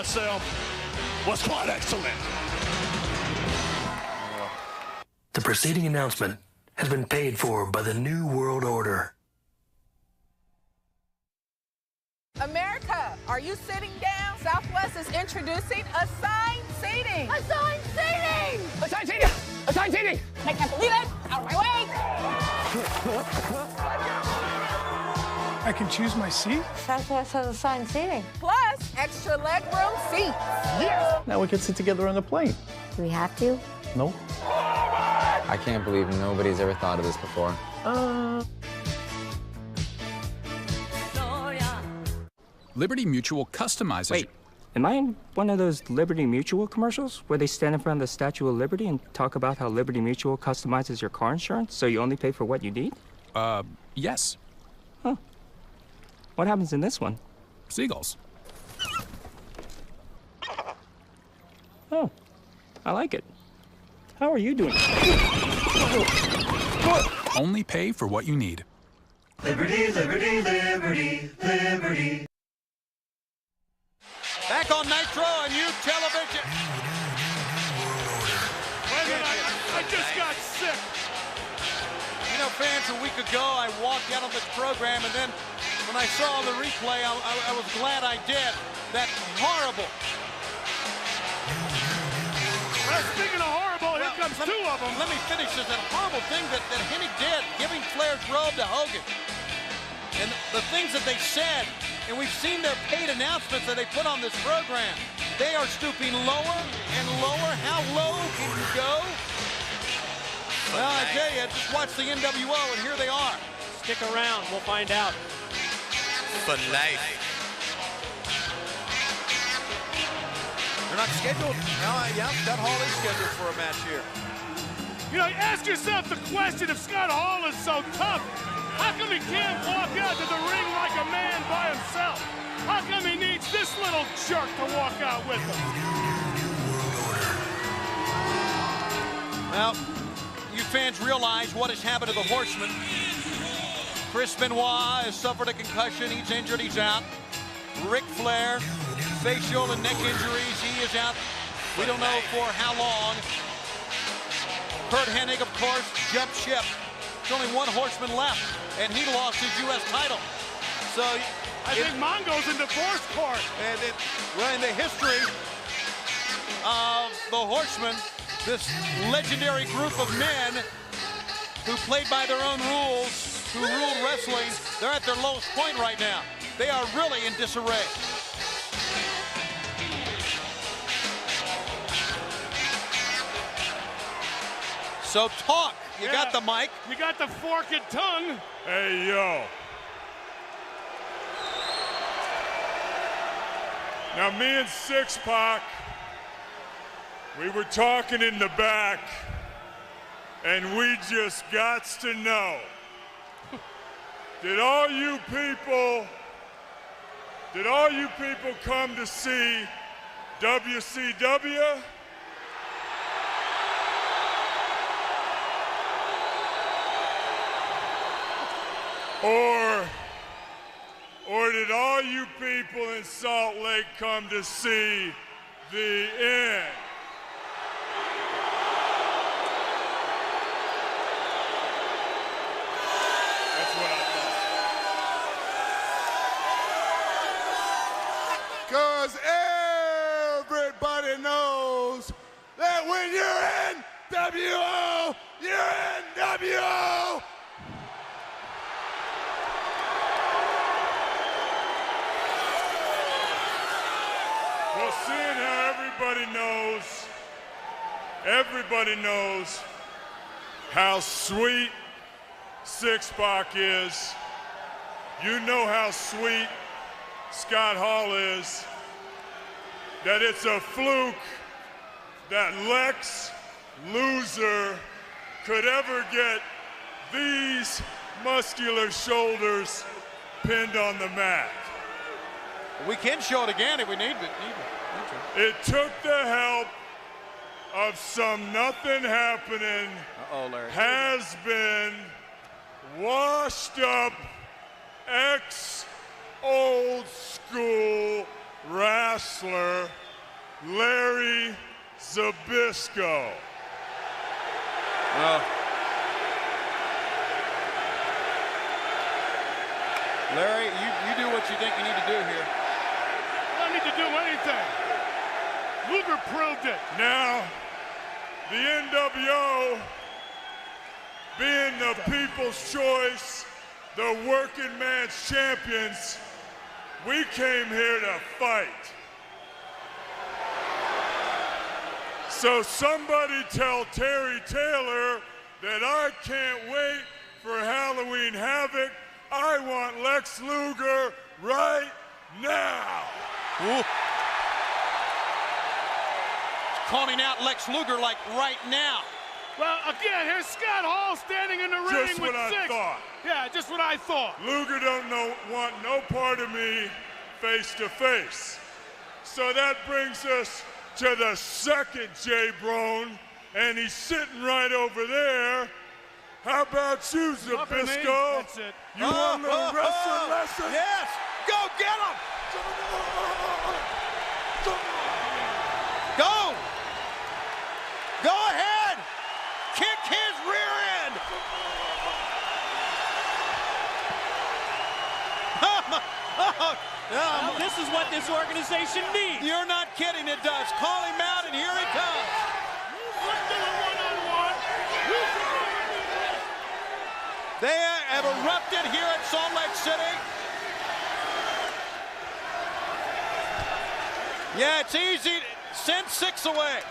myself was quite excellent. The preceding announcement has been paid for by the New World Order. America, are you sitting down? Southwest is introducing assigned seating. Assigned seating! Assigned seating! Assigned seating! I can't believe it! Out of my way! I can choose my seat? Southwest has assigned seating. Plus, extra legroom seats. Yes! Now we can sit together on the plane. Do we have to? No. I can't believe nobody's ever thought of this before. Liberty Mutual customizes. Wait, am I in one of those Liberty Mutual commercials where they stand in front of the Statue of Liberty and talk about how Liberty Mutual customizes your car insurance so you only pay for what you need? Yes. Huh. What happens in this one? Seagulls. Oh, I like it. How are you doing? Only pay for what you need. Liberty, liberty, liberty, liberty. Back on Nitro and you television. Wait a minute, I just got sick. You know, fans, a week ago I walked out of this program, and then when I saw the replay, I was glad I did. That horrible. Speaking of horrible, here comes two of them. Let me finish this. That horrible thing that Hennig did, giving Flair's robe to Hogan. And the things that they said, and we've seen their paid announcements that they put on this program. They are stooping lower and lower. How low can you go? Well, I tell you, just watch the NWO, and here they are. Stick around, we'll find out. For life. They're not scheduled. No, yeah, Scott Hall is scheduled for a match here. You know, ask yourself the question, if Scott Hall is so tough, how come he can't walk out to the ring like a man by himself? How come he needs this little jerk to walk out with him? Well, you fans realize what has happened to the Horsemen. Chris Benoit has suffered a concussion. He's injured. He's out. Ric Flair, facial and neck injuries. He is out. We don't know for how long. Curt Hennig, of course, jumped ship. There's only one Horseman left, and he lost his U.S. title. So I think Mongo's in divorce court. And well, in the history of the Horsemen, this legendary group of men who played by their own rules, who ruled wrestling, they're at their lowest point right now. They are really in disarray. So talk. You got the mic. You got the forked tongue. Hey, yo. Now, me and Six Pac, we were talking in the back, and we just got to know, did all you people come to see WCW? Or did all you people in Salt Lake come to see the end? That's what I thought. 'Cause everybody knows that when you're in WO, you're in WO. Well, seeing how everybody knows how sweet Six Pac is. You know how sweet Scott Hall is. That it's a fluke that Lex Luger could ever get these muscular shoulders pinned on the mat. We can show it again if we need to. It took the help of some nothing happening, has been washed up ex-old school wrestler Larry Zbyszko. Larry, you do what you think you need to do here. I don't need to do anything. Luger proved it. Now, the NWO, being the people's choice, the working man's champions, we came here to fight. So somebody tell Terry Taylor that I can't wait for Halloween Havoc. I want Lex Luger right now. Ooh. Calling out Lex Luger like right now. Well, again, here's Scott Hall standing in the ring Just with what I 6. thought. Yeah, just what I thought. Luger don't want no part of me face to face. So that brings us to the second Jay Brone, and he's sitting right over there. How about you, Zbyszko? That's it. You want a little wrestling lesson? Yes! Go get him! Go! Go ahead! Kick his rear end! Well, this is what this organization needs. You're not kidding, it does. Call him out, and here he comes. They have erupted here at Salt Lake City. Yeah, it's easy. Send 6 away.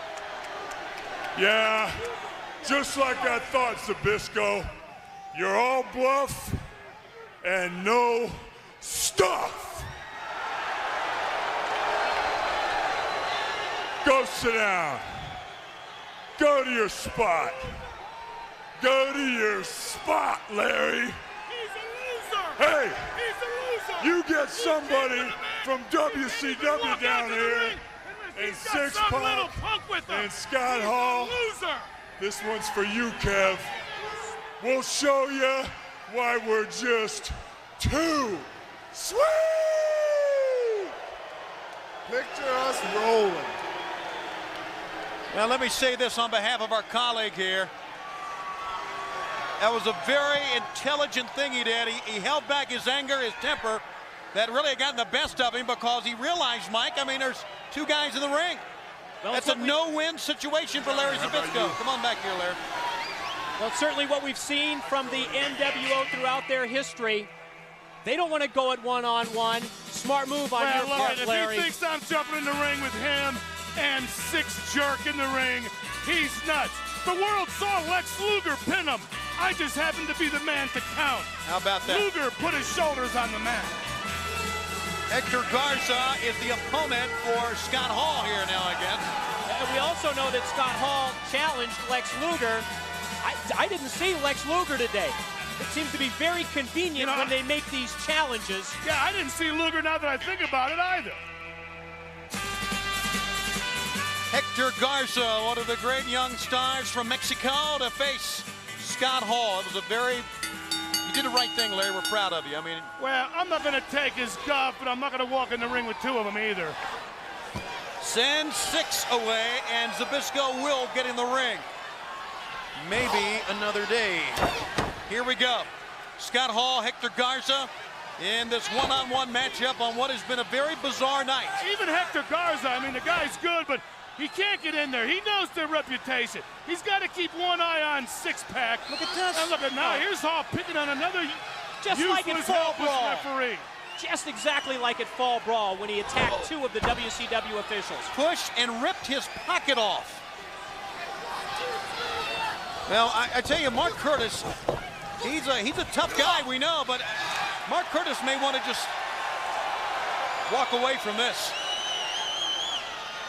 Yeah, just like I thought, Zbyszko. You're all bluff and no stuff. Go sit down. Go to your spot. Go to your spot, Larry. He's a loser. Hey, He's a loser. you get somebody from WCW down here and 6-Pack and Scott Hall. Loser. This one's for you, Kev. We'll show you why we're just too sweet. Picture us rolling. Now, let me say this on behalf of our colleague here. That was a very intelligent thing he did. He held back his anger, his temper, that really had gotten the best of him because he realized, Mike, I mean, there's 2 guys in the ring. Well, that's a no-win situation for Larry Zbyszko. Come on back here, Larry. Well, certainly what we've seen from the NWO throughout their history. They don't want to go at one-on-one. Smart move on your part, Larry. If he thinks I'm jumping in the ring with him and 6 jerk in the ring, he's nuts. The world saw Lex Luger pin him. I just happened to be the man to count. How about that? Luger put his shoulders on the mat. Hector Garza is the opponent for Scott Hall here now, I guess. And we also know that Scott Hall challenged Lex Luger. I didn't see Lex Luger today. It seems to be very convenient when they make these challenges. Yeah, I didn't see Luger now that I think about it either. Hector Garza, one of the great young stars from Mexico, to face Scott Hall. It was a very, you did the right thing, Larry. We're proud of you. I mean, well, I'm not going to take his guff, but I'm not going to walk in the ring with 2 of them either. send 6 away, and Zbyszko will get in the ring. Maybe another day. Here we go. Scott Hall, Hector Garza in this one-on-one matchup on what has been a very bizarre night. Even Hector Garza, I mean, the guy's good, but he can't get in there. He knows their reputation. He's got to keep one eye on 6-Pack. Look at this. And look at now. Here's Hall picking on another just like in Fall Brawl. Referee. Just exactly like at Fall Brawl when he attacked 2 of the WCW officials. Pushed and ripped his pocket off. Well, I tell you, Mark Curtis, he's a tough guy, we know, but Mark Curtis may want to just walk away from this.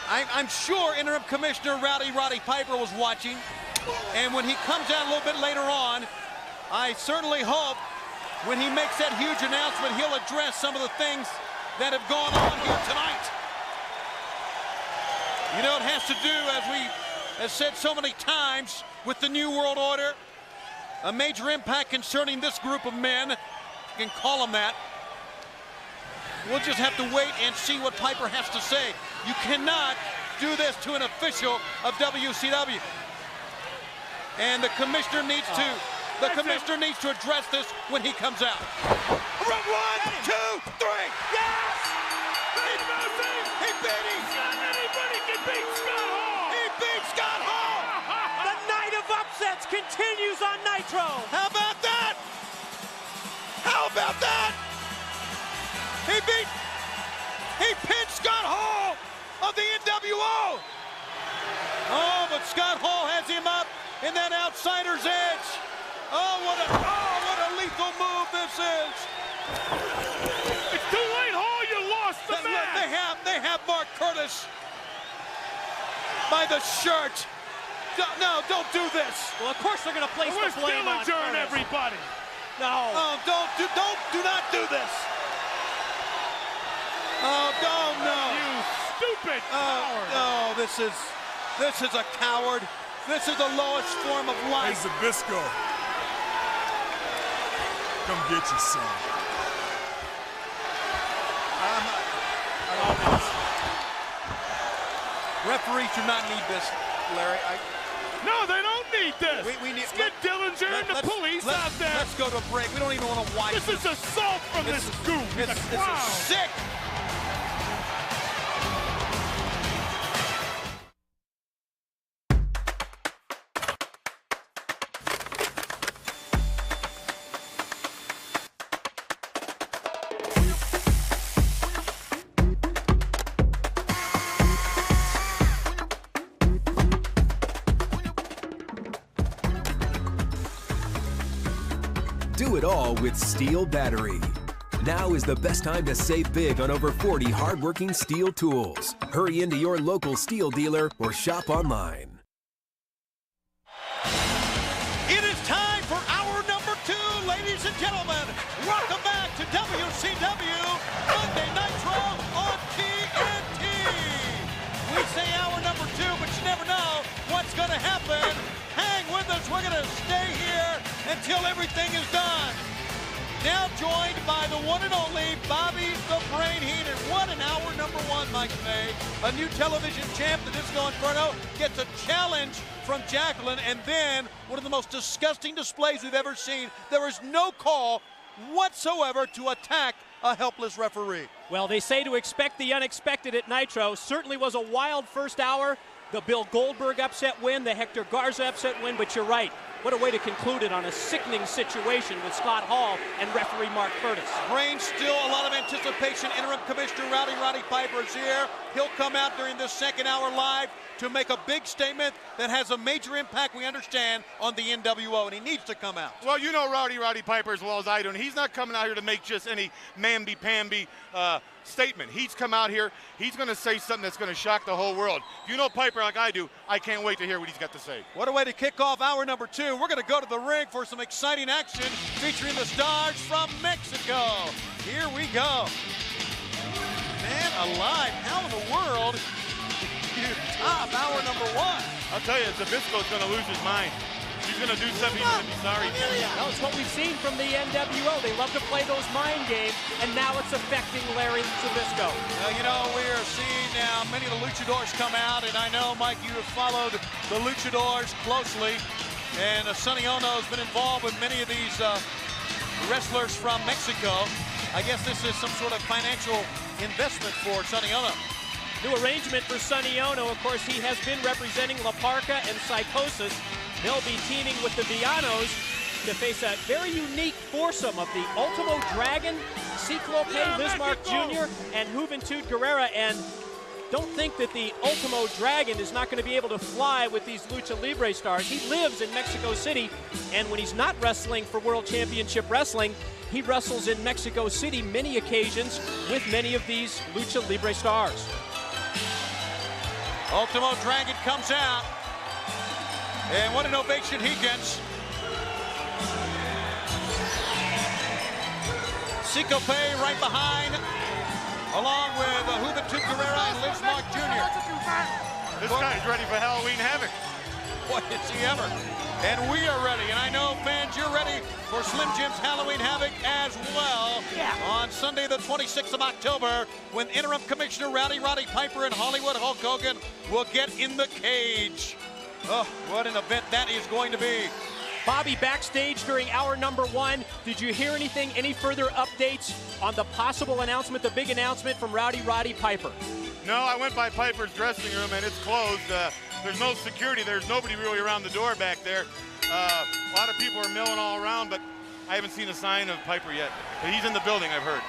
I'm sure interim commissioner Roddy Piper was watching, and when he comes out a little bit later on, I certainly hope when he makes that huge announcement, he'll address some of the things that have gone on here tonight. You know, it has to do, as we have said so many times, with the New World Order, a major impact concerning this group of men, you can call them that. We'll just have to wait and see what Piper has to say. You cannot do this to an official of WCW. And the commissioner needs to address this when he comes out. 1, 2, 3. Yes! He beat him. Not anybody can beat Scott Hall! He beat Scott Hall. The night of upsets continues on Nitro. How about that? How about that? He pinned Scott Hall of the NWO. Oh, but Scott Hall has him up in that outsider's edge. Oh, what a lethal move this is. It's too late, Hall. You lost the match. They have Mark Curtis by the shirt. No, don't do this. Well, of course they're going to place the blame on Dillinger and Curtis. everybody. No. Oh, do not do this. Oh, no. You stupid coward. No, this is a coward. This is the lowest form of life. Hey, Zbyszko. Come get your son. Referees do not need this, Larry. No, they don't need this. We need. Let's get Dillinger and the police out there. Let's go to a break. We don't even want to watch this. This is assault from this goof. This is sick. Do it all with Steel Battery. Now is the best time to save big on over 40 hardworking Steel tools. Hurry into your local Steel dealer or shop online. It is time for hour number 2, ladies and gentlemen. Welcome back to WCW Monday Nitro on TNT. We say hour number 2, but you never know what's going to happen. Hang with us. We're going to stay here until everything is done. Now joined by the one and only Bobby the Brain Heat. And what an hour number 1, Mike May. A new television champ, the Disco Inferno, gets a challenge from Jacqueline. And then one of the most disgusting displays we've ever seen. There is no call whatsoever to attack a helpless referee. Well, they say to expect the unexpected at Nitro. Certainly was a wild first hour. The Bill Goldberg upset win, the Hector Garza upset win, but you're right. What a way to conclude it on a sickening situation with Scott Hall and referee Mark Curtis. Reigns still a lot of anticipation. Interim Commissioner Roddy Piper is here. He'll come out during this second hour live to make a big statement that has a major impact, we understand, on the NWO, and he needs to come out. Well, you know Roddy Piper as well as I do, and he's not coming out here to make just any mamby-pamby statement. He's come out here, he's going to say something that's going to shock the whole world. If you know Piper like I do, I can't wait to hear what he's got to say. What a way to kick off hour number 2. We're going to go to the ring for some exciting action featuring the stars from Mexico. Here we go. Man alive, how in the world you top hour number 1? I'll tell you, Zbyszko's going to lose his mind. He's going to do something he's going to be sorry. Well, it's what we've seen from the NWO. They love to play those mind games, and now it's affecting Larry Zbyszko. You know, we are seeing now many of the luchadors come out, and I know, Mike, you have followed the luchadors closely, and Sonny Ono has been involved with many of these wrestlers from Mexico. I guess this is some sort of financial investment for Sonny Ono. New arrangement for Sonny Ono. Of course, he has been representing La Parca and Psychosis. They'll be teaming with the Villanos to face a very unique foursome of the Ultimo Dragon, Ciclope, Lismark Jr., and Juventud Guerrera. And don't think that the Ultimo Dragon is not going to be able to fly with these Lucha Libre stars. He lives in Mexico City, and when he's not wrestling for World Championship Wrestling, he wrestles in Mexico City many occasions with many of these Lucha Libre stars. Ultimo Dragon comes out, and what an ovation he gets. Ciclope right behind, along with Juventud Guerrera and Lismark Jr. This guy's ready for Halloween Havoc. Boy, is he ever. And we are ready. And I know, fans, you're ready for Slim Jim's Halloween Havoc as well. Yeah. On Sunday, the 26th of October, when Interim Commissioner Roddy Piper and Hollywood Hulk Hogan will get in the cage. Oh, what an event that is going to be. Bobby, backstage during hour number 1, did you hear anything, any further updates on the possible announcement, the big announcement from Roddy Piper? No, I went by Piper's dressing room, and it's closed. There's no security. There's nobody really around the door back there. A lot of people are milling all around, but I haven't seen a sign of Piper yet. But he's in the building, I've heard.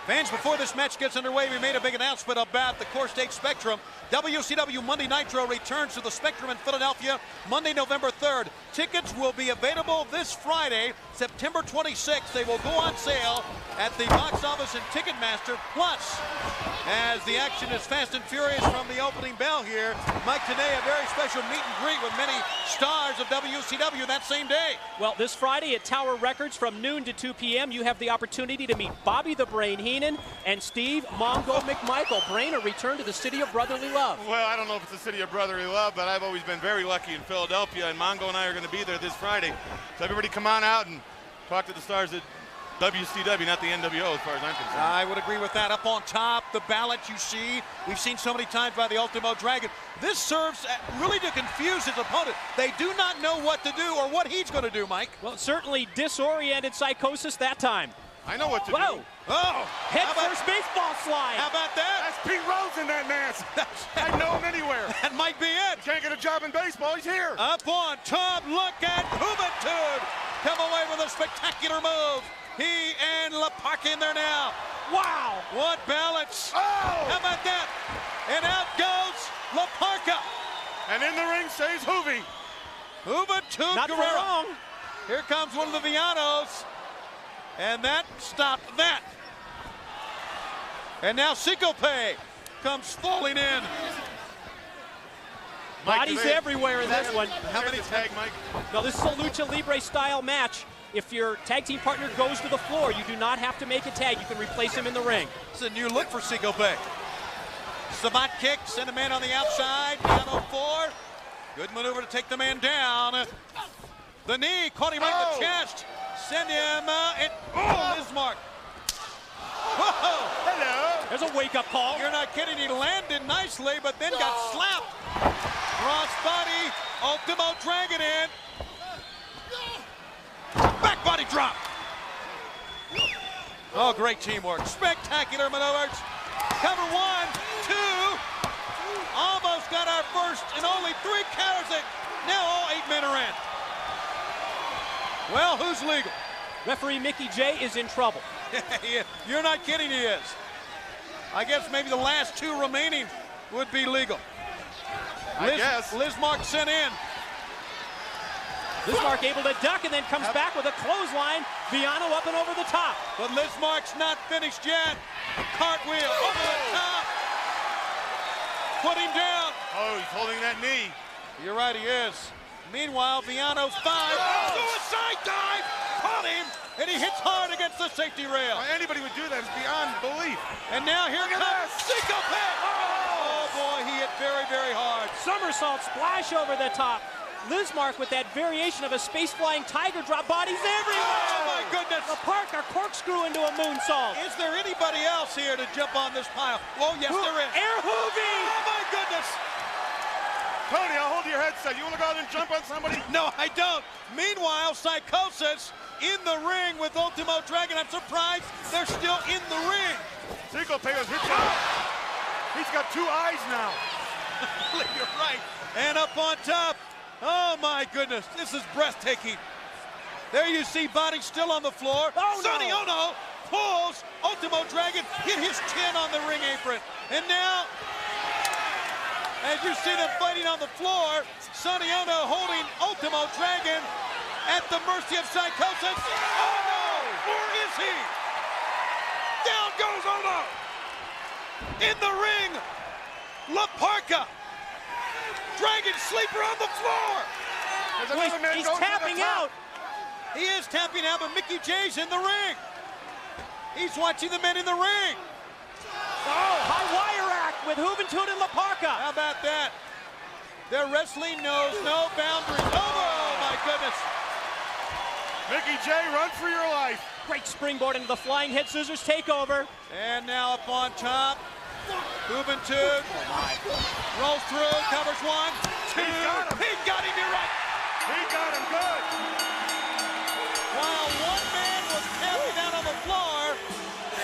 Fans, before this match gets underway, we made a big announcement about the Core State Spectrum. WCW Monday Nitro returns to the Spectrum in Philadelphia Monday, November 3rd. Tickets will be available this Friday, September 26th. They will go on sale at the box office and Ticketmaster. Plus, as the action is fast and furious from the opening bell here, Mike, today a very special meet and greet with many stars of WCW that same day. Well, this Friday at Tower Records from noon to 2 p.m., you have the opportunity to meet Bobby the Brain Heenan and Steve Mongo McMichael. Brain, a return to the city of brotherly love. Well, I don't know if it's the city of brotherly love, but I've always been very lucky in Philadelphia, and Mongo and I are going to be there this Friday. So everybody come on out and talk to the stars at WCW, not the NWO as far as I'm concerned. I would agree with that. Up on top, the ballot you see, we've seen so many times by the Ultimo Dragon. This serves really to confuse his opponent. They do not know what to do or what he's going to do, Mike. Well, certainly disoriented Psychosis that time. I know what to do. Oh! Head first baseball slide. How about that? That's Pete Rose in that mess. I know him anywhere. That might be it. Can't get a job in baseball, he's here. Up on top, look at Juventud come away with a spectacular move. He and Laparca in there now. Wow! What balance. Oh! How about that? And out goes Laparca. And in the ring stays Hoovy. Juventud Not Guerrero. wrong. Here comes one of the Villanos. And that stopped that. And now Syncope comes falling in. Bodies everywhere in this one. How many tag, Mike? No, this is a Lucha Libre style match. If your tag team partner goes to the floor, you do not have to make a tag. You can replace him in the ring. It's a new look for Syncope. Savant kick, send a man on the outside, down on 4. Good maneuver to take the man down. The knee, caught him right in the chest. Send him, Lismark. Whoa! Hello! There's a wake-up call. You're not kidding, he landed nicely, but then got slapped. Cross body, Ultimo Dragon in. Back body drop. Oh, great teamwork. Spectacular maneuvers. Cover 1, 2. Almost got our first and only 3 counters. Now all 8 men are in. Well, who's legal? Referee Mickey J is in trouble. You're not kidding, he is. I guess maybe the last 2 remaining would be legal. I guess. Lismark sent in. Lismark able to duck and then comes back with a clothesline. Viano up and over the top. But Lismark's not finished yet. Cartwheel over the top. Put him down. Oh, he's holding that knee. You're right, he is. Meanwhile, Viano's 5. Suicide dive! Caught him, and he hits hard against the safety rail. Anybody would do that is beyond belief. And now here comes Syncope. Oh, boy, he hit very, very hard. Somersault splash over the top. Lismark with that variation of a space-flying tiger drop. Bodies everywhere. Oh, my goodness. Laparca corkscrew into a moonsault. Is there anybody else here to jump on this pile? Oh, yes, there is. Air Hoovy. Oh, my goodness. Tony, I'll hold your headset. You want to go out and jump on somebody? No, I don't. Meanwhile, Psychosis in the ring with Ultimo Dragon. I'm surprised they're still in the ring. Syncope was hit down. He's got 2 eyes now. You're right. And up on top. Oh, my goodness. This is breathtaking. There you see body still on the floor. Oh, Sonny Ono pulls Ultimo Dragon, hit his chin on the ring apron. And now, as you see them fighting on the floor, Sonny Ono holding Ultimo Dragon at the mercy of Psychosis. Oh, no! Or is he? Down goes Ono. In the ring, Laparca. Dragon sleeper on the floor. He's tapping out. He is tapping out, but Mickey J's in the ring. He's watching the men in the ring. Oh, high wire act with Juventud and Laparca. How about that? Their wrestling knows no boundaries. Oh my goodness. Mickey J, run for your life. Great springboard into the flying head scissors takeover. And now up on top. Juventud rolls through, covers 1, 2. He got him, you're right. He got him good. While one man was counting down on the floor,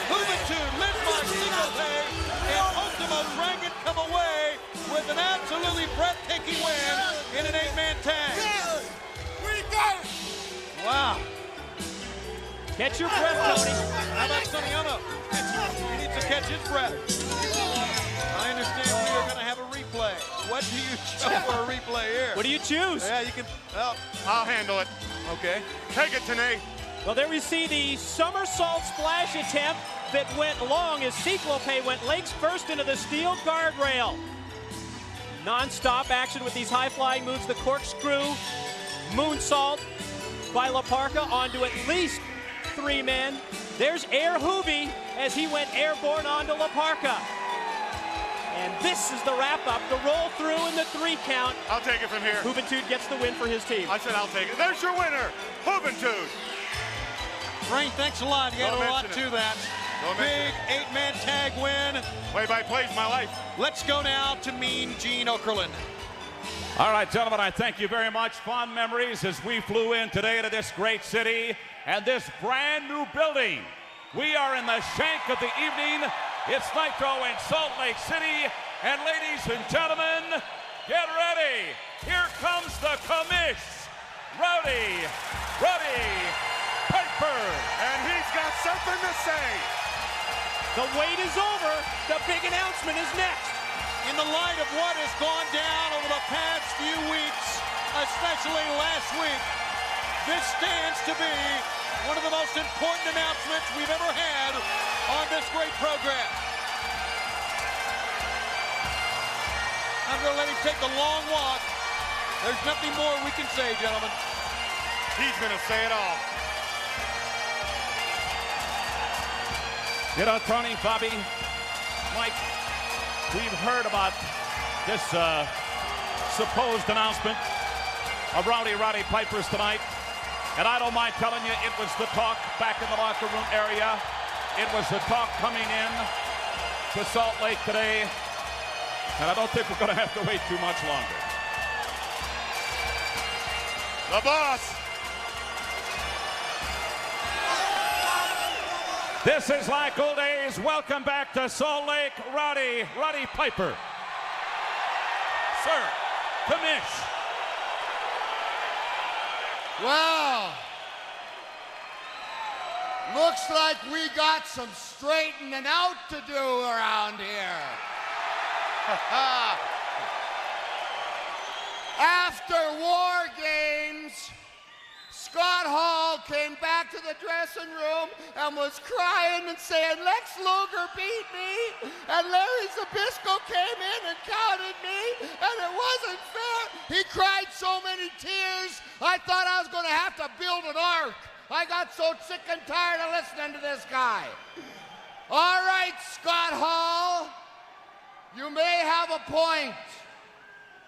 Juventud, led by Single Pay, and Ultimo Dragon come away with an absolutely breathtaking win in an 8-man tag. We got it! Wow. Catch your breath, Tony. How about Sonny Ono? He needs to catch his breath. I understand we are going to have a replay. What do you choose for a replay here? What do you choose? Yeah, you can. Oh. I'll handle it. Okay. Take it, Tanae. Well, there we see the somersault splash attempt that went long as Cyclope went legs first into the steel guardrail. Non-stop action with these high-flying moves. The corkscrew, moonsault by La Parca onto at least 3 men. There's Air Hoovy as he went airborne onto La Parca. And this is the wrap-up, the roll through and the 3 count. I'll take it from here. Juventud gets the win for his team. I said I'll take it. There's your winner, Juventud. Frank, thanks a lot. You had a lot to that. Big 8-man tag win. Play-by-play's my life. Let's go now to Mean Gene Okerlund. All right, gentlemen, I thank you very much. Fond memories as we flew in today to this great city and this brand new building. We are in the shank of the evening. It's Nitro in Salt Lake City. And ladies and gentlemen, get ready. Here comes the commish, Rowdy Piper. And he's got something to say. The wait is over. The big announcement is next. In the light of what has gone down over the past few weeks, especially last week, this stands to be one of the most important announcements we've ever had on this great program. I'm going to let him take the long walk. There's nothing more we can say, gentlemen. He's going to say it all. You know, Tony, Bobby, Mike, we've heard about this supposed announcement of Roddy Piper's tonight. And I don't mind telling you, it was the talk back in the locker room area. It was the talk coming in to Salt Lake today. And I don't think we're going to have to wait too much longer. The boss. This is like old days. Welcome back to Salt Lake, Roddy Piper. Sir, commish. Well, looks like we got some straightening out to do around here. After War Games, Scott Hall came back to the dressing room and was crying and saying, Lex Luger beat me, and Larry Zbyszko came in and counted me, and it wasn't fair. He cried so many tears, I thought I was going to have to build an ark. I got so sick and tired of listening to this guy. All right, Scott Hall, you may have a point.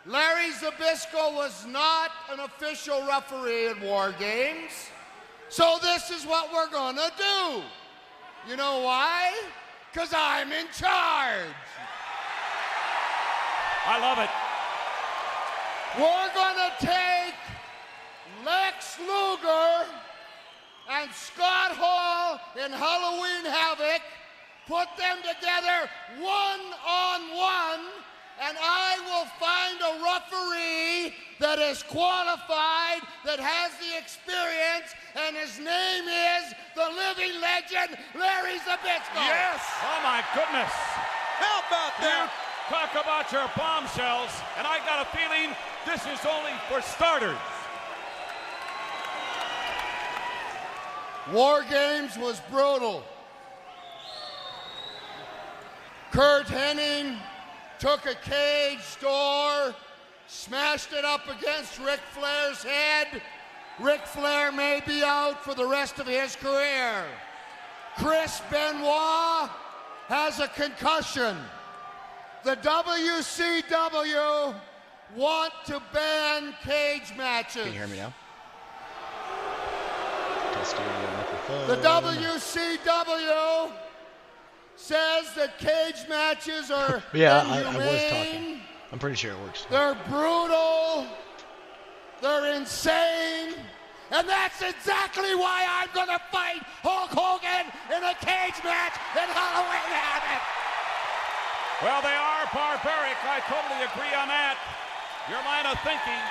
Larry Zbyszko was not an official referee at War Games, so this is what we're gonna do. You know why? Because I'm in charge. I love it. We're gonna take Lex Luger and Scott Hall in Halloween Havoc, put them together one-on-one, and I will find a referee that is qualified, that has the experience, and his name is the living legend, Larry Zbyszko. Yes! Oh my goodness! How about that? You talk about your bombshells, and I got a feeling this is only for starters. War Games was brutal. Kurt Hennig took a cage door, smashed it up against Ric Flair's head. Ric Flair may be out for the rest of his career. Chris Benoit has a concussion. The WCW want to ban cage matches. Can you hear me now? The WCW says that cage matches are yeah, inhumane. I was talking. I'm pretty sure it works. They're brutal. They're insane. And that's exactly why I'm going to fight Hulk Hogan in a cage match in Halloween Havoc. Well, they are barbaric. I totally agree on that. Your line of thinking.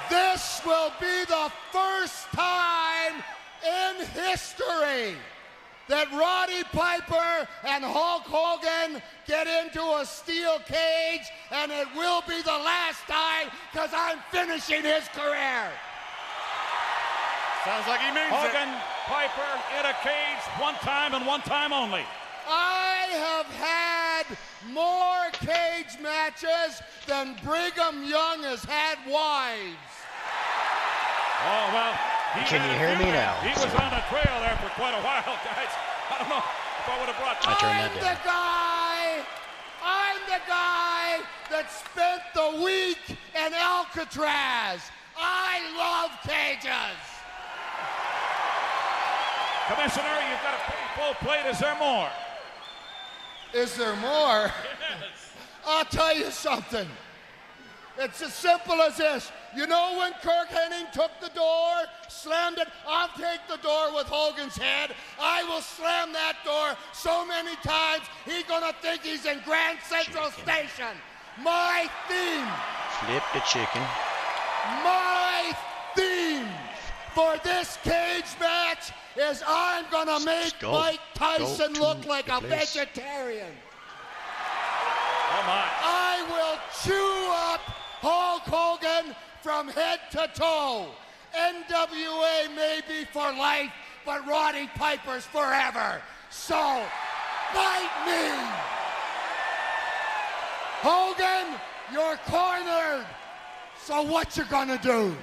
This will be the first time in history that Roddy Piper and Hulk Hogan get into a steel cage, and it will be the last time because I'm finishing his career. Sounds like he means Hogan, it. Piper in a cage one time and one time only. I have had more cage matches than Brigham Young has had wives. Oh, well. Can you hear me now? He was on the trail there for quite a while, guys. I don't know if I would have brought I turned that down. I'm the guy that spent the week in Alcatraz. I love cages. Commissioner, you've got a pretty full plate. Is there more? Is there more? Yes. I'll tell you something. It's as simple as this. You know when Kirk Hennig took the door, slammed it, I'll take the door with Hogan's head. I will slam that door so many times, he's gonna think he's in Grand Central Station. My theme. Flip the chicken. My theme for this cage match is I'm gonna make Mike Tyson look like a vegetarian. Oh my. I will chew up Hulk Hogan from head to toe. NWA may be for life, but Roddy Piper's forever. So, bite me. Hogan, you're cornered. So what you gonna do?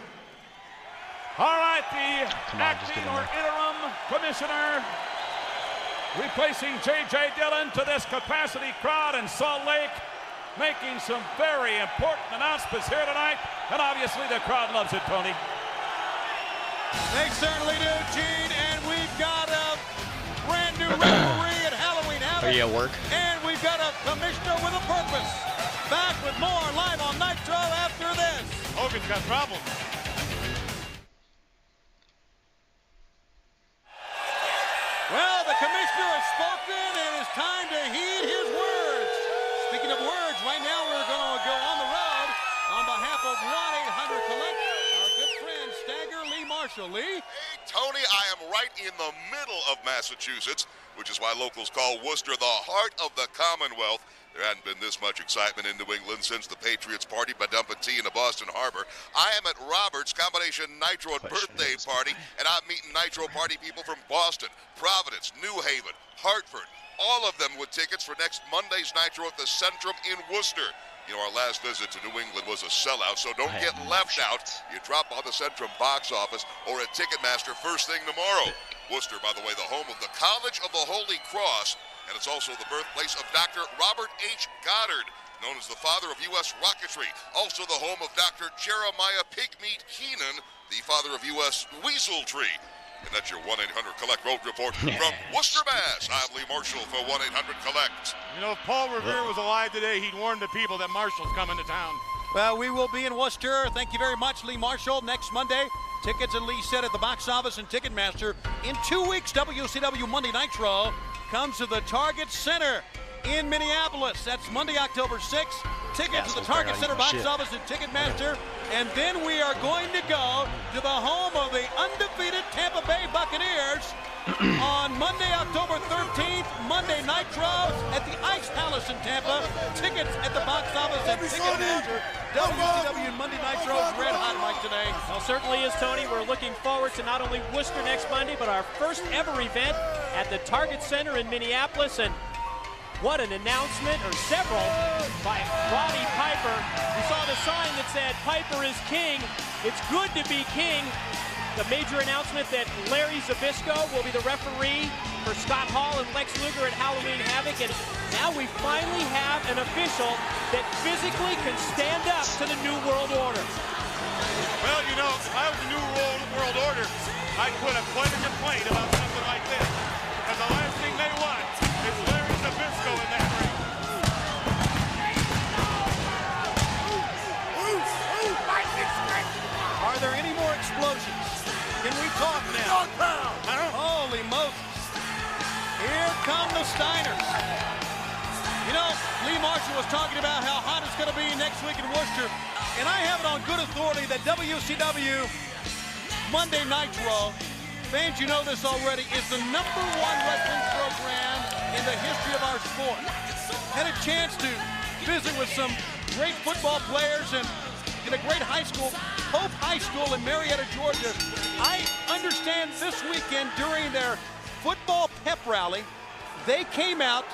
All right, the acting or interim commissioner replacing J.J. Dillon to this capacity crowd in Salt Lake, making some very important announcements here tonight, and obviously the crowd loves it, Tony. They certainly do, Gene, and we've got a brand new referee at Halloween Havoc. Are you at work? And we've got a commissioner with a purpose. Back with more live on Nitro after this. Hogan's got problems. Well, the commissioner has spoken, and it's time to heed his words. Speaking of words, right now we're going to go on the road on behalf of 1-800-COLLECT, our good friend Stagger Lee Marshall. Lee? Hey, Tony, I am right in the middle of Massachusetts, which is why locals call Worcester the heart of the Commonwealth. There hadn't been this much excitement in New England since the Patriots party by dumping tea in the Boston Harbor. I am at Robert's Combination Nitro birthday party, and I'm meeting Nitro party people from Boston, Providence, New Haven, Hartford, all of them with tickets for next Monday's Nitro at the Centrum in Worcester. You know, our last visit to New England was a sellout, so don't get left out. You drop by the Centrum box office or at Ticketmaster first thing tomorrow. Worcester, by the way, the home of the College of the Holy Cross, and it's also the birthplace of Dr. Robert H. Goddard, known as the father of U.S. rocketry. Also the home of Dr. Jeremiah Pigmeat Keenan, the father of U.S. weaseltree. And that's your 1-800-COLLECT Road Report from Worcester, Mass. I'm Lee Marshall for 1-800-COLLECT. You know, if Paul Revere was alive today, he'd warn the people that Marshall's coming to town. Well, we will be in Worcester. Thank you very much, Lee Marshall. Next Monday, tickets at Lee said at the box office and Ticketmaster. In 2 weeks, WCW Monday Nitro comes to the Target Center in Minneapolis. That's Monday, October 6th. Tickets to the Target Center box office and Ticketmaster. And then we are going to go to the home of the undefeated Tampa Bay Buccaneers on Monday, October 13th, Monday Nitro at the Ice Palace in Tampa. Tickets at the box office and Ticketmaster. WCW Monday Nitro is red hot right today. Well, certainly is, Tony. We're looking forward to not only Worcester next Monday, but our first ever event at the Target Center in Minneapolis. And what an announcement, or several, by Roddy Piper. We saw the sign that said, Piper is king. It's good to be king. The major announcement that Larry Zbyszko will be the referee for Scott Hall and Lex Luger at Halloween Havoc. And Now we finally have an official that physically can stand up to the New World Order. Well, you know, if I was the New World Order, I'd put a quite a complaint about something like this. Because the last thing they want is Larry Zbyszko in that ring. Are there any more explosions? Can we talk now? Holy Moses. Here come the Steiners. You know, Lee Marshall was talking about how hot it's going to be next week in Worcester. And I have it on good authority that WCW Monday Nitro, fans, you know this already, is the #1 wrestling program in the history of our sport. Had a chance to visit with some great football players and in a great high school, Hope High School in Marietta, Georgia. I understand this weekend during their football pep rally, they came out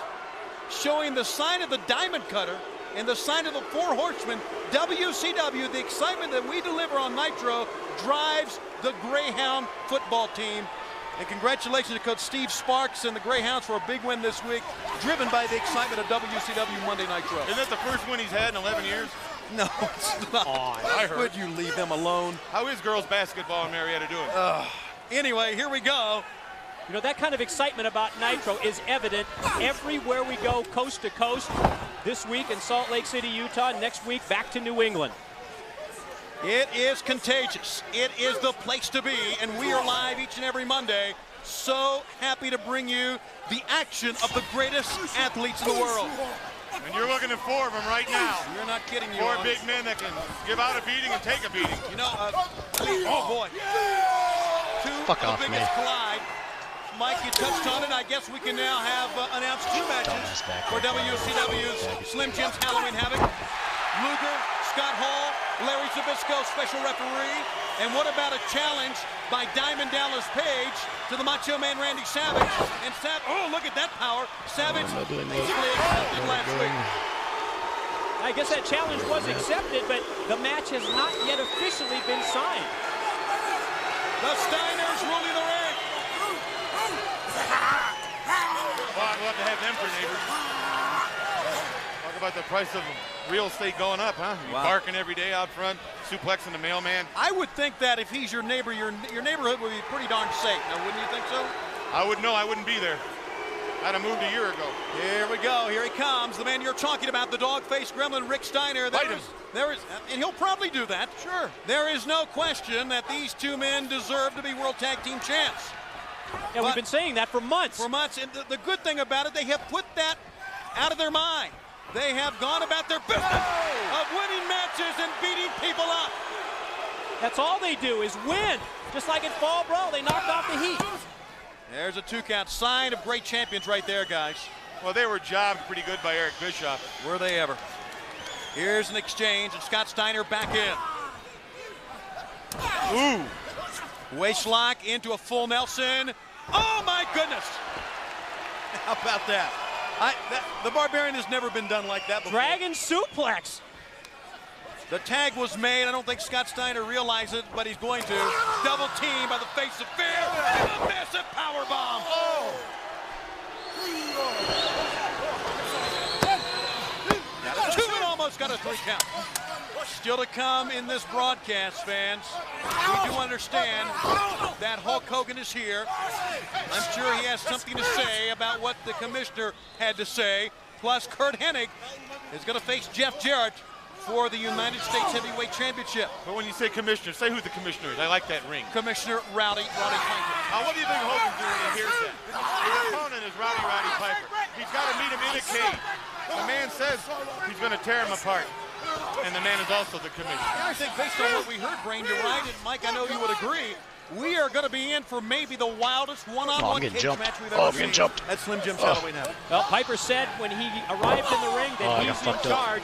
showing the sign of the Diamond Cutter and the sign of the Four Horsemen. WCW, the excitement that we deliver on Nitro drives the Greyhound football team. And congratulations to Coach Steve Sparks and the Greyhounds for a big win this week, driven by the excitement of WCW Monday Nitro. Isn't that the first win he's had in 11 years? No, it's not. I heard. Would you leave them alone? How is girls basketball in Marietta doing? Anyway, here we go. You know, that kind of excitement about Nitro is evident everywhere we go, coast to coast. This week in Salt Lake City, Utah. Next week, back to New England. It is contagious. It is the place to be, and we are live each and every Monday. So happy to bring you the action of the greatest athletes in the world. And you're looking at 4 of them right now. You're not kidding, you 4 big men that can give out a beating and take a beating. You know, oh boy. Two Fuck of off, the biggest man. collide. Mike, you touched on it. I guess we can now have announced 2 matches for WCW's Slim Jim's Halloween Havoc. Luger, Scott Hall, Larry Zbyszko, special referee. And what about a challenge by Diamond Dallas Page to the Macho Man Randy Savage? And oh, look at that power. Savage basically accepted last week. I guess that challenge was accepted, but the match has not yet officially been signed. The Steiners ruling the ring. Well, I'd love to have them for neighbors. Talk about the price of real estate going up, huh? You're parking every day out front, suplexing the mailman. I would think that if he's your neighbor, your neighborhood would be pretty darn safe. Now, wouldn't you think so? I wouldn't know. I wouldn't be there. I'd have moved a year ago. Here we go. Here he comes. The man you're talking about, the dog-faced gremlin, Rick Steiner. There is, and he'll probably do that. Sure. There is no question that these 2 men deserve to be World Tag Team champs. Yeah, we've been saying that for months. For months. And the good thing about it, they have put that out of their mind. They have gone about their business of winning matches and beating people up. That's all they do is win. Just like at Fall Brawl, they knocked off the Heat. There's a 2 count. Sign of great champions right there, guys. Well, they were jobbed pretty good by Eric Bischoff. Were they ever? Here's an exchange, and Scott Steiner back in. Ooh. Waist lock into a full Nelson. Oh, my goodness. How about that? The Barbarian has never been done like that before. Dragon suplex. The tag was made. I don't think Scott Steiner realizes it, but he's going to. Double team by the face of fear. And a massive power bomb. Oh. Got a 2 and almost got a 3 count. Still to come in this broadcast, fans. We do understand that Hulk Hogan is here. I'm sure he has something to say about what the commissioner had to say. Plus, Kurt Hennig is going to face Jeff Jarrett for the United States Heavyweight Championship. But when you say commissioner, say who the commissioner is. I like that ring. Commissioner Rowdy Piper. Now, what do you think Hogan's doing when he hears that? His opponent is Rowdy Piper. He's got to meet him in a cage. The man says he's going to tear him apart. And the man is also the commissioner. Yeah, I think based on what we heard, Brain, you're right. And Mike, I know you would agree. We are going to be in for maybe the wildest one-on-one cage match we've ever seen. That's Slim Jim's Halloween Havoc. Well, Piper said when he arrived in the ring that he's in charge,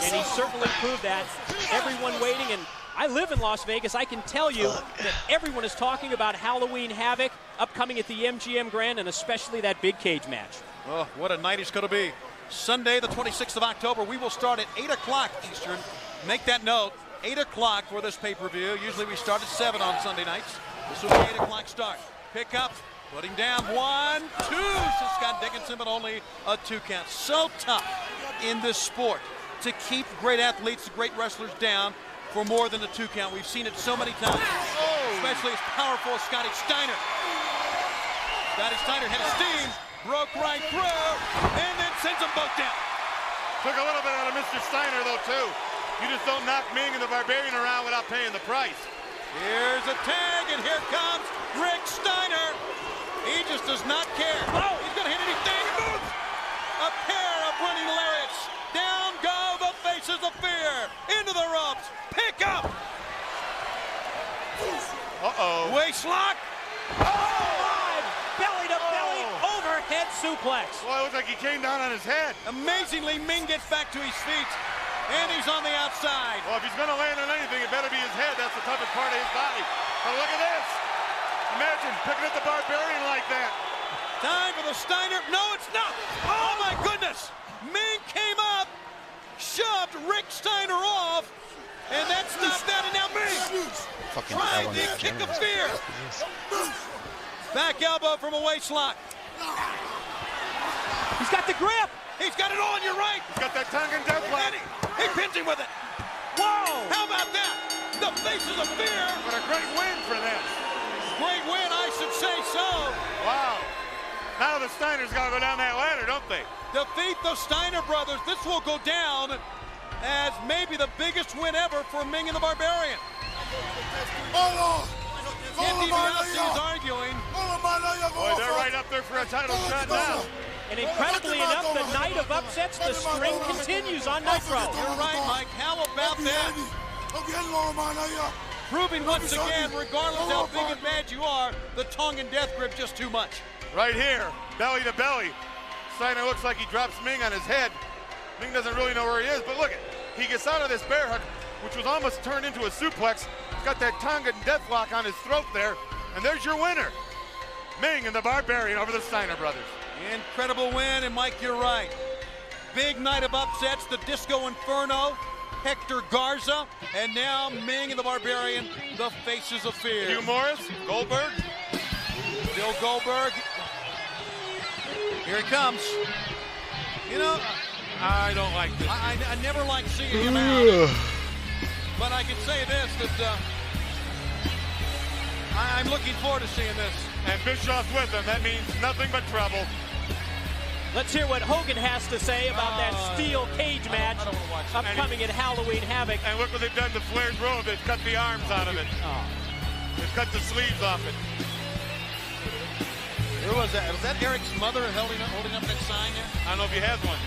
and he certainly proved that. Everyone waiting, and I live in Las Vegas. I can tell you that everyone is talking about Halloween Havoc upcoming at the MGM Grand, and especially that big cage match. Oh, what a night it's going to be. Sunday, the 26th of October, we will start at 8 o'clock Eastern. Make that note, 8 o'clock for this pay-per-view. Usually we start at 7 on Sunday nights. This will be 8 o'clock start. Pick up Putting down 1, 2 to Scott Dickinson, but only a 2 count. So tough in this sport to keep great athletes, great wrestlers down for more than a 2 count. We've seen it so many times, especially as powerful as Scotty Steiner. Scotty Steiner had a steam, broke right through, and then sends them both down. Took a little bit out of Mr. Steiner, though, too. You just don't knock Ming and the Barbarian around without paying the price. Here's a tag, and here comes Rick Steiner. He just does not care. Oh, he's going to hit anything. Moves. A pair of running lariats. Down go the Faces of Fear. Into the ropes. Pick up. Uh-oh. Waist lock. Oh, my. Belly to belly. Overhead suplex. Well, it looks like he came down on his head. Amazingly, Ming gets back to his feet. And he's on the outside. Well, if he's going to land on anything, it better be his head. That's the toughest part of his body. But look at this. Imagine picking at the Barbarian like that. Time for the Steiner. No, it's not. Oh, my goodness. Ming came up, shoved Rick Steiner off, and that stopped that, and now Ming trying the kick of fear. Back elbow from a waist lock. He's got the grip. He's got it all on your right. He's got that tongue and death lock. He pins him with it. Whoa! How about that? The Faces of Fear. What a great win for them. Great win, I should say so. Wow. Now the Steiners got to go down that ladder, don't they? Defeat the Steiner brothers. This will go down as maybe the biggest win ever for Ming and the Barbarian. Andy DiBiase is arguing. Boy, they're right up there for a title shot now. And incredibly enough, the night of upsets, the string continues on Nitro. You're right, Mike. How about that? Proving once again, regardless how big and bad you are, the tongue and death grip just too much. Right here, belly to belly. Steiner looks like he drops Ming on his head. Ming doesn't really know where he is, but look, he gets out of this bear hug, which was almost turned into a suplex. He's got that tongue and death lock on his throat there, and there's your winner. Ming and the Barbarian over the Steiner brothers. Incredible win, and Mike, you're right. Big night of upsets, the Disco Inferno, Hector Garza, and now Ming and the Barbarian, the Faces of Fear. Hugh Morris, Goldberg. Bill Goldberg. Here he comes. You know, I don't like this. I never like seeing him out. But I can say this, that I'm looking forward to seeing this. And Bischoff with him. That means nothing but trouble. Let's hear what Hogan has to say about that steel cage match upcoming at Halloween Havoc. And look what they've done to Flair's robe. They've cut the arms out of it. They've cut the sleeves off it. Who was that? Was that Eric's mother holding up that sign there? I don't know if he has one.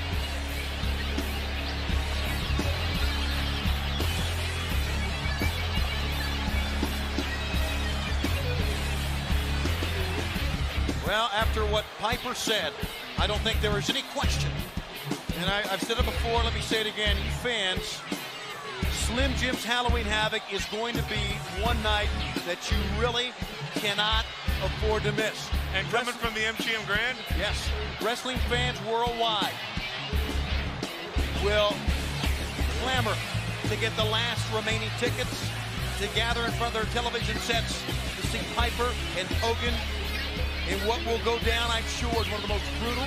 Well, after what Piper said, I don't think there was any question. And I've said it before, let me say it again, you fans, Slim Jim's Halloween Havoc is going to be one night that you really cannot afford to miss. And coming from the MGM Grand? Yes. Wrestling fans worldwide will clamor to get the last remaining tickets to gather in front of their television sets to see Piper and Hogan in what will go down, I'm sure, is one of the most brutal,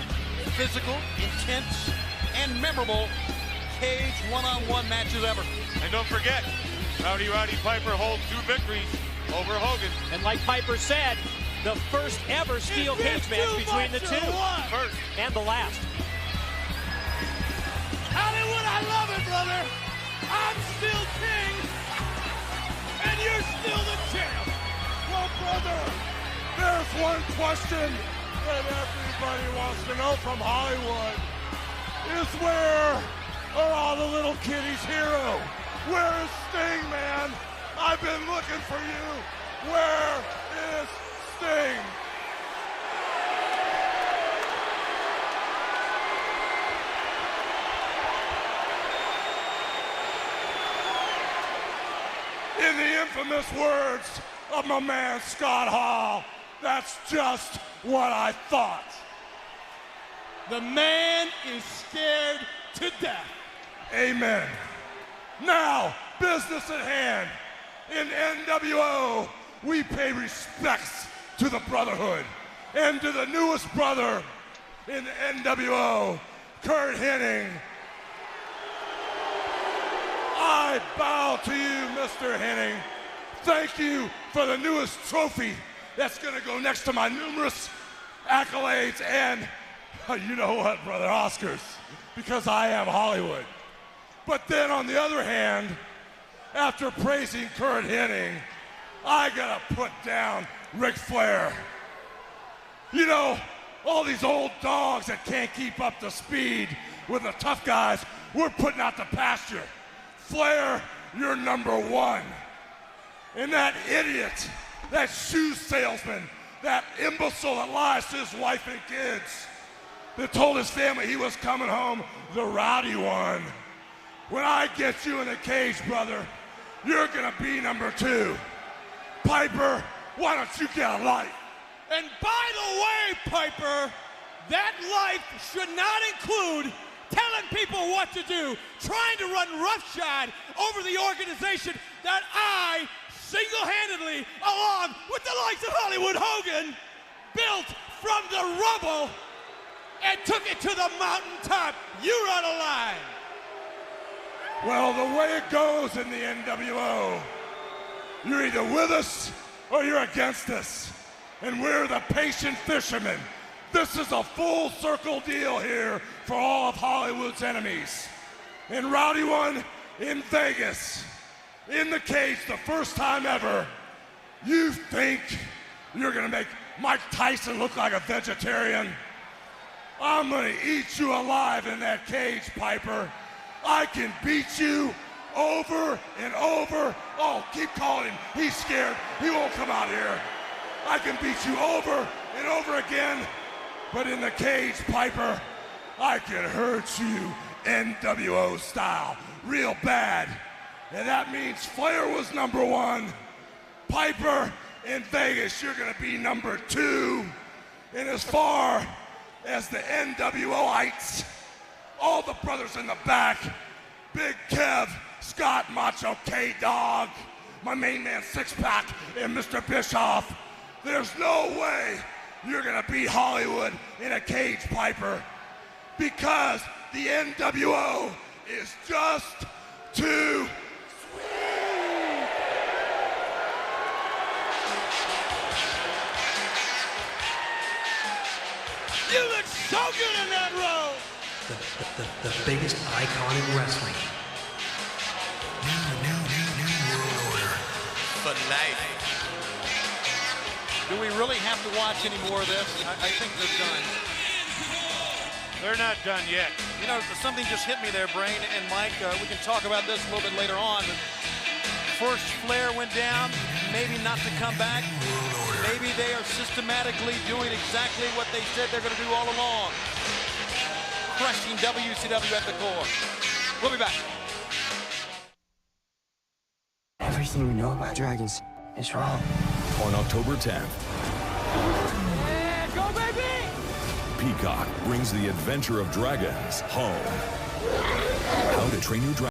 physical, intense, and memorable cage one-on-one matches ever. And don't forget, Rowdy Piper holds 2 victories over Hogan. And like Piper said, the first ever steel cage match between the two. First. And the last. Hollywood, I love it, brother. I'm still king, and you're still the champ. Well, brother, there's one question that everybody wants to know from Hollywood. Is where are all the little kiddies' hero? Where is Sting, man? I've been looking for you. Where is Sting? In the infamous words of my man Scott Hall, that's just what I thought. The man is scared to death. Amen. Now, business at hand. In NWO, we pay respects to the Brotherhood. and to the newest brother in the NWO, Kurt Hennig. I bow to you, Mr. Hennig. Thank you for the newest trophy that's going to go next to my numerous accolades and, you know what, brother, Oscars, because I am Hollywood. But then on the other hand, after praising Kurt Hennig, I got to put down Ric Flair. You know, all these old dogs that can't keep up the speed with the tough guys, we're putting out the pasture. Flair, you're number one. And that idiot, that shoe salesman, that imbecile that lies to his wife and kids, that told his family he was coming home, the rowdy one. When I get you in the cage, brother, you're gonna be number two. Piper, why don't you get a life? And by the way, Piper, that life should not include telling people what to do, trying to run roughshod over the organization that I single-handedly, along with the likes of Hollywood Hogan, built from the rubble and took it to the mountaintop. You're out of line. Well, the way it goes in the NWO, you're either with us or you're against us. And we're the patient fishermen. This is a full circle deal here for all of Hollywood's enemies. And Rowdy One in Vegas, in the cage, the first time ever, you think you're gonna make Mike Tyson look like a vegetarian? I'm gonna eat you alive in that cage, Piper. I can beat you over and over. Oh, keep calling him. He's scared. He won't come out here. I can beat you over and over again. But in the cage, Piper, I can hurt you NWO style, real bad. And that means Flair was number one. Piper, in Vegas, you're gonna be number two. And as far as the NWOites, all the brothers in the back, Big Kev, Scott Macho K-Dog, my main man Six Pack, and Mr. Bischoff, there's no way you're gonna beat Hollywood in a cage, Piper, because the NWO is just too sweet. You look so good in that role. The biggest icon in wrestling. New World Order. For life. Do we really have to watch any more of this? I think they're done. They're not done yet. You know, something just hit me there, Brain and Mike. We can talk about this a little bit later on. First Flair went down, maybe not to come back. Maybe they are systematically doing exactly what they said they're going to do all along. Crushing WCW at the core. We'll be back. Everything we know about dragons is wrong. On October 10th, Yeah, go, baby! Peacock brings the adventure of dragons home. How to Train Your Dragon.